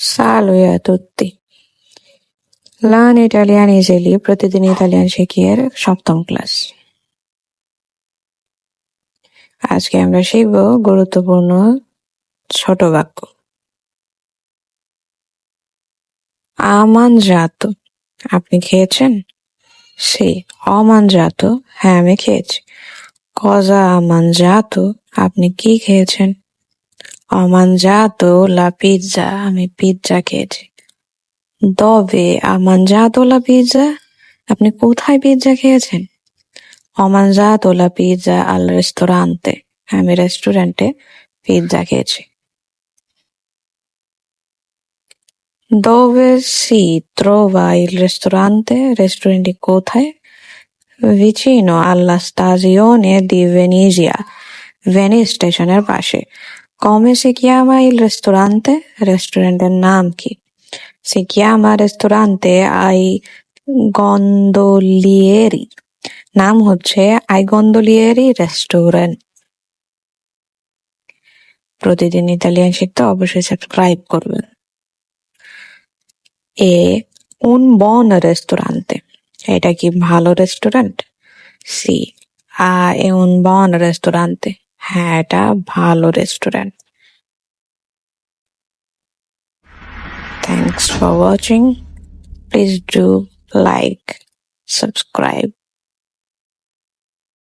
Salve a tutti. Learn Italian easily প্রতিদিন Italian শিখিয়ে সপ্তম ক্লাস। আজকে আমরা শিখব গুরুত্বপূর্ণ ছোট বাক্য। Ha mangiato, আপনি খেয়েছেন? Sì, ho mangiato, হ্যাঁ আমি খেয়েছি। Cosa ha mangiato, আপনি কি খেয়েছেন? Ho mangiato la pizza, আমি পিৎজা খেয়েছি। Dove ha mangiato la pizza, আপনি কোথায় পিৎজা খেয়েছেন? Ho mangiato la pizza al ristorante, আমি রেস্টুরেন্টে পিৎজা খেয়েছি। Dove si trova il ristorante, রেস্টুরেন্টটি কোথায়? Vicino alla stazione di Venezia, Venice স্টেশনের পাশে। Come si chiama il ristorante, রেস্টুরেন্টের নাম কি? Si chiama ristorante ai gondolieri, নাম হচ্ছে আই গন্ডোলিয়েরি রেস্টুরেন্ট। প্রতিদিন ইতালিয়ান শিখতে অবশ্যই সাবস্ক্রাইব করবেন। এ un buon ristorante, এটা কি ভালো রেস্টুরেন্ট? সি è un buon ristorante, হ্যাঁ এটা ভালো restaurant. Thanks for watching. Please do like, subscribe.